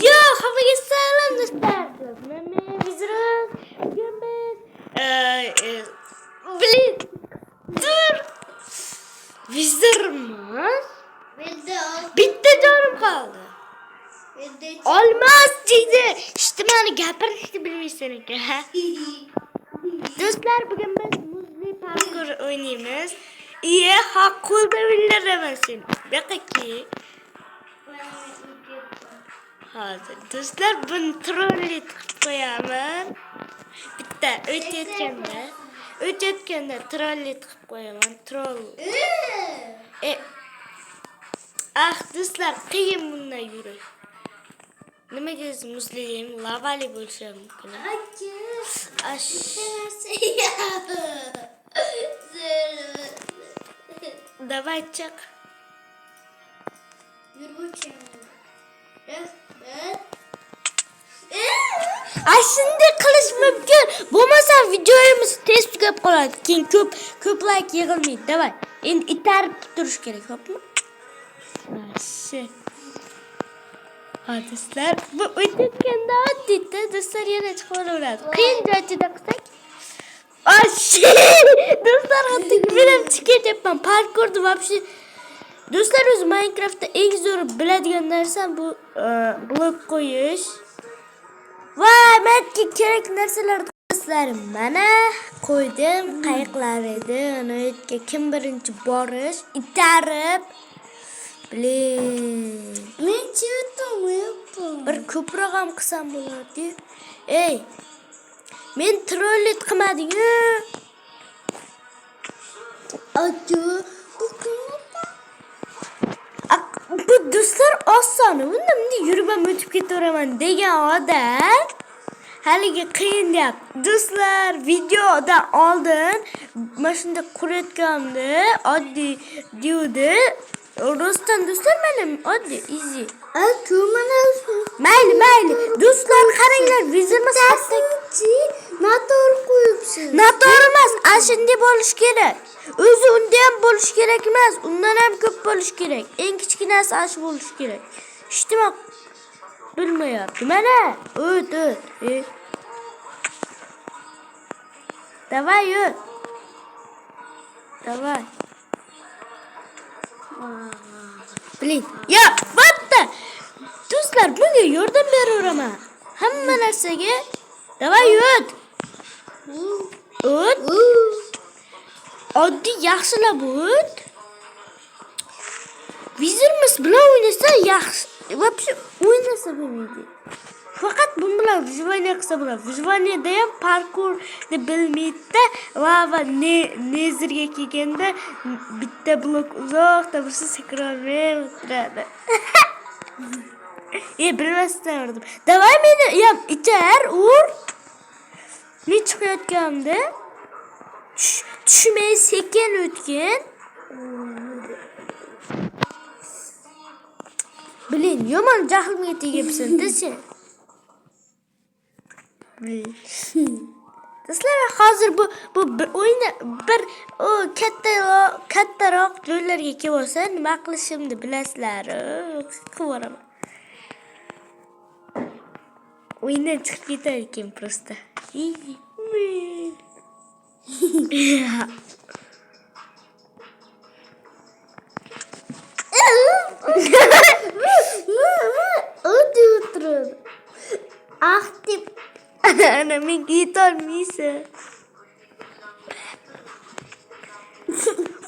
Yo, hammaga salom do'stlar. Men Vizrus. Bugun biz Blin. Dur. Vizirman. Bitta jonim qoldi. Olmaz deydi. İştimani gapirishni bilmaysan ekan. Do'stlar, bugun biz muzli parkur o'ynaymiz. Qo'lda o'ynayman sen. Baqaki. Hozir do'stlar, buni trolli qilib qo'yaman. Bitta o'tayotganda trolli qilib qo'yaman. Troll. Do'stlar, qiyin bunday yurish. Nimaga muzli deymi? Lavali bo'lishi mumkin. Давай чак. Shunday qilish mumkin. Bo'lmasa videomiz tez tugab qoladi. Keyin ko'p like yig'ilmaydi. Davay. Endi itarib turish kerak, xo'pmi? Do'stlar, bu o'tayotganda oddiyda do'stlar yana chiqaveradi. Qiyin joyda qilsak. Do'stlar, hatto men chiqatyapman. Parkurni вообще. Do'stlar, o'zi Minecraftda eng zo'r biladigan narsa bu blok qo'yish. Voy, menga kerak narsalar do'stlarim. Mana qo'ydim, qayiqlar edi. Uni yerga kim birinchi borish, itarib. Blin. Men chivitamyapman. Bir ko'proq ham qilsam bo'lardi. Ey. Men trollit qilmading-ku. Bu do'stlar oson. Bunday yurib ham o'tib ketaveraman degan odam haligi qiyin deyapti. Do'stlar, videodan oldin mana shunday qurayotganimda oddiy deydi. Rostdan do'stlar, mana oddiy easy. Mayli. Do'stlar, qaranglar, vizimiz hattoki noto'g'ri qo'yibsiz. Noto'g'ri emas, shunday bo'lish kerak. O'zi unda ham bo'lish kerak emas, undan ham ko'p bo'lish kerak. Eng kichkinasi shu bo'lish kerak. Ishtimok bilmayapti. Mana, o't. Davay, o't. Davay. Blin. Ya, bitta. Do'stlar, bunga yordam beraveraman. Hamma narsaga. Davay, o't. O't. Oddiy yaxshilab o't. Vizirimiz bilan o'ynasa yaxshi. Вообще o'ynasa bo'lmaydi. Faqat bu bilan vijvaniya qilsa bo'ladi. Vijvaniyada ham parkurni bilmaydi va nezirga kelganda bitta blok uzoqda birisi sakrolmay o'tiradi. Bilmasdan urdim. Davay meni ham itar, ur. Men chiqayotganimda tushmay sekin o'tgan. Blin, yomon jahlimga tegibsan-da sen. Do'stlar, hozir bu o'yinda bir kattaroq joylarga kelib olsa, nima qilishimni bilasizlar. Qilvoraman. O'yindan chiqib ketar ekan prosta. Deb ana men yetolmaysan.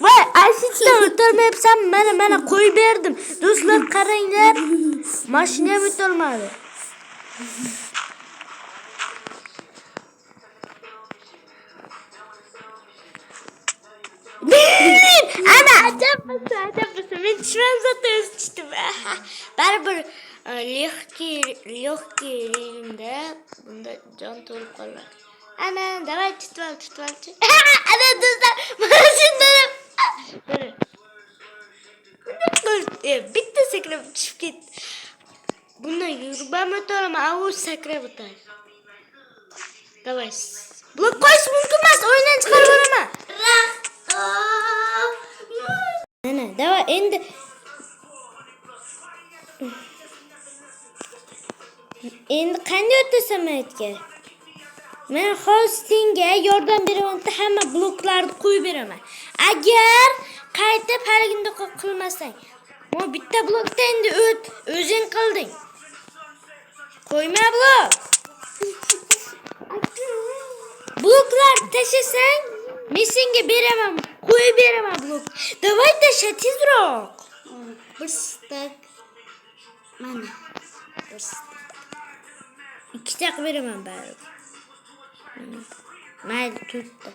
Voy, ashitdan o'tolmayapsan. Mana qo'yib berdim. Do'stlar, qaranglar. Mashina ham o'tolmadi. Ana ajabmasa. Men tushmam zaten o'z tushdim. Baribir lегкий rejimda bunda jon to'lib qoladi. Ana, davay tutib ol. Ana do'stlar, mana shunday. Bitta sakrab tushib ketdi. Bundan yurib ham o'tolaman, u sakrab o'tadi. Davay. Blok qo'yish mumkin emas, o'yindan chiqarib olaman. Ana, davay endi Endi qanday o'tasan aytga? Men hostingga yordam beraman, hamma bloklarni qo'yib beraman. Agar qaytib haligini qilmasang, men bitta blokda endi o'zing qilding. Qo'yma blok. Bloklar tashlasang, men senga beraman, qo'yib beraman blok. Davay tasha tezroq. Bir stak. Mana. Bir stak. Ikkita qilib beraman bari. Mayli, to'rtta.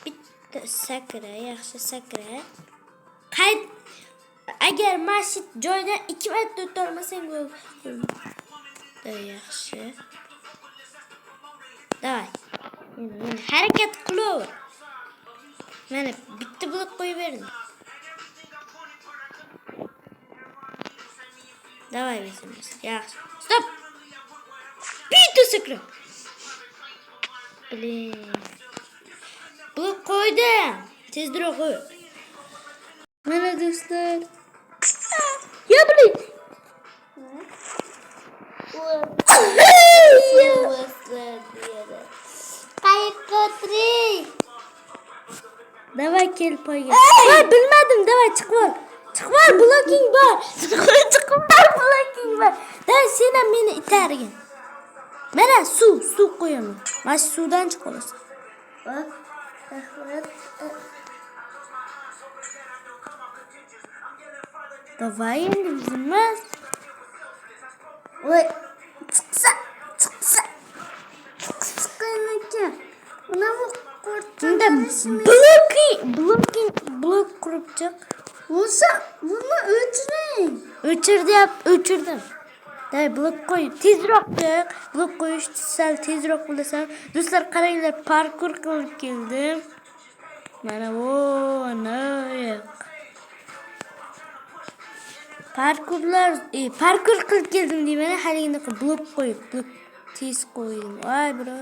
Bitta sakra, yaxshi sakra. Qayt. Agar mashit joydan 2 marta o'ta olmasang, yaxshi. Davay. Harakat qilaver. Mana bitta blok qo'yib berdim. Davay bizimiz. Yaxshi. Stop. Bitta sakra. Blin. Blok qo'ydim. Tezroq qo'y. Mana do'stlar. Ya blin. Davay kel poyga. Voy bilmadim, davay chiqib. Chiqib bloking bor. Chiqib bloking bor. Davay sen ham meni itargin. Mana suv qo'yaman. Mana suvdan chiqasan. Davay endi bizimiz. Voy chiqsa. Chiqmaykan. Buna bu Unda blok qurib chiq. Bo'lsa, buni O'chirdim. Day blok qo'y. Tezroq chiq. Blok qo'yish sal tezroq bo'lasan. Do'stlar qaranglar, parkur qilib keldim. Mana noyoq. Parkur qilib keldim deyman. Haligini blok qo'yib, blok tez qo'ydim. Voy bro.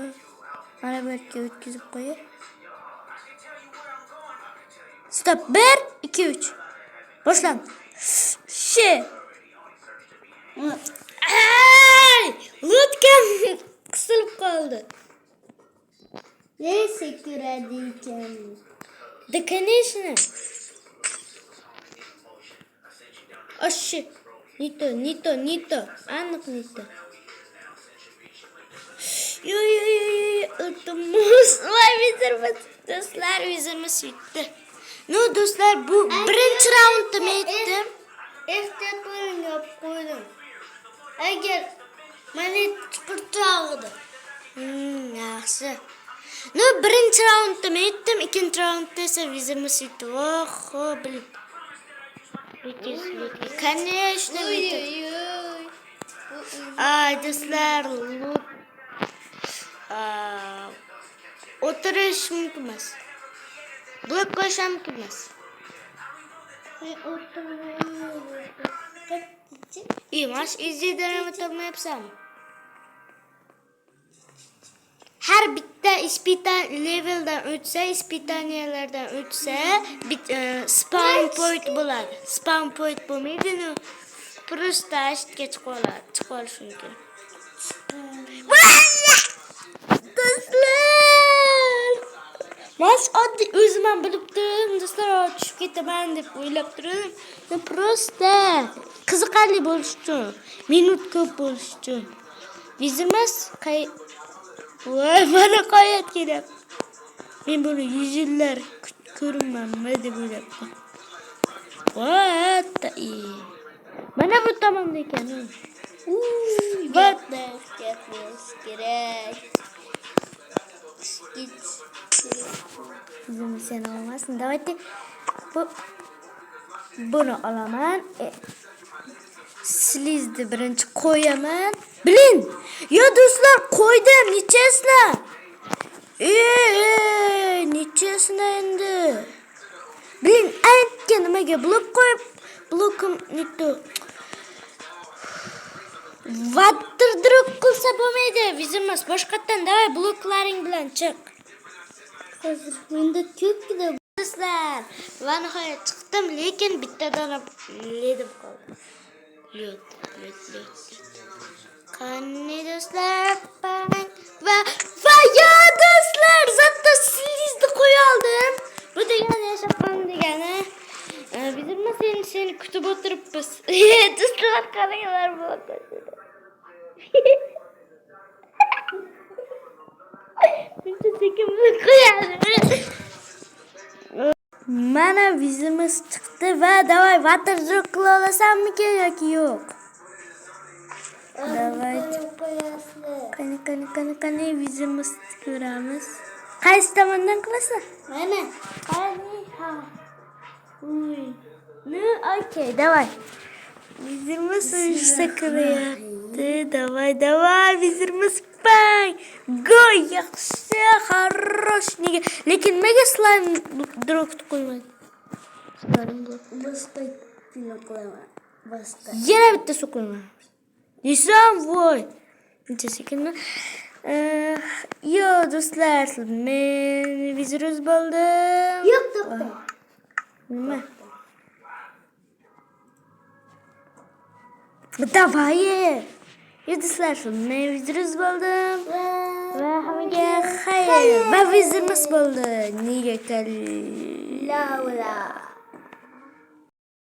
Mana bu yerga o'tkazib qo'y. Stop. 1 2 3. Boshlan. Lutkam qisilib qoldi. neyse ko'radi ekan. The conditioner. Oshi. Nito. Aniq nito. Yo. Iltimos. Voy bizimiz. Do'stlar, bizimiz yutdi. No do'stlar, bu birinchi raundni aytdim. Ehtiyotlarga qo'ydim. Agar meni chiqirtirdi. Yaxshi. No birinchi raundni aytdim, ikkinchi raundda esa bizimiz yutdi. Voh, bilib. Конечно, Ay do'stlar, o'tirish mumkin emas. Blok qo'yish mumkin emas. Mas izleyicilerime yapsam. Her bitta level'dan o'tsa, ispitaniyalardan o'tsa, spawn point bo'ladi. Spawn point bo'lmaydi, просто ashitga chiqib olish mumkin. Do'stlar! Mas oddiy o'zim ham bilib turdim, do'stlar, tushib ketaman deb o'ylab turdim. Просто qiziqarli bo'lish uchun, minut ko'p bo'lish uchun. Bizimiz voy, mana qoyat kelyapti. Men buni 100 yillar ko'rmanmi deb o'ylabman. What? Mana bu tomonda ekan. Ketmish kerak. Bizimiz sen olmasin. Давайте bunu olaman. Slizni birinchi qo'yaman. Bilin. Yo do'stlar, qo'ydim. Nechasini? Nechasini endi? Bilin, aytgan nimaga blok qo'yib, blokim nito. Vattirdirib qilsa bo'lmaydi. Bizimiz boshqatdan davay bloklaring bilan chiq. Hozir menda ko'pgina do'stlar, va nihoyat chiqdim, lekin bittadan ledim qoldi. Lut. Qani do'stlar, va ya do'stlar, zatta silizni qo'ya oldim. Bu degani yashaqman degani. Bizim seni kutib o'tiribmiz. Do'stlar, qaranglar bu. Buncha sekin qo'yadi. Mana vizimiz chiqdi va davay waterjok qila olasanmikan yoki yo'q? Davay. Qani vizimiz ko'ramiz. Qaysi tomondan qilasan? mana. Qani ha. Uy. Ну, окей, давай. Vizimiz sakrayapti. Davay, vizimiz bang. Goy, yaxshi, xarosh. Nega? Lekin nega slime drogni qo'ymadi? Boshqa film qilaman. Boshqa. Yana bitta so'qilma. Desam, voy. Buncha sekinmi? Yo, do'stlar, men viziruz bo'ldim. Yo'q, to'xta. Nima? Davay. Yo, do'stlar, men viziruz bo'ldim. Va hammaga xayr. Va vizirimiz bo'ldi. Nega La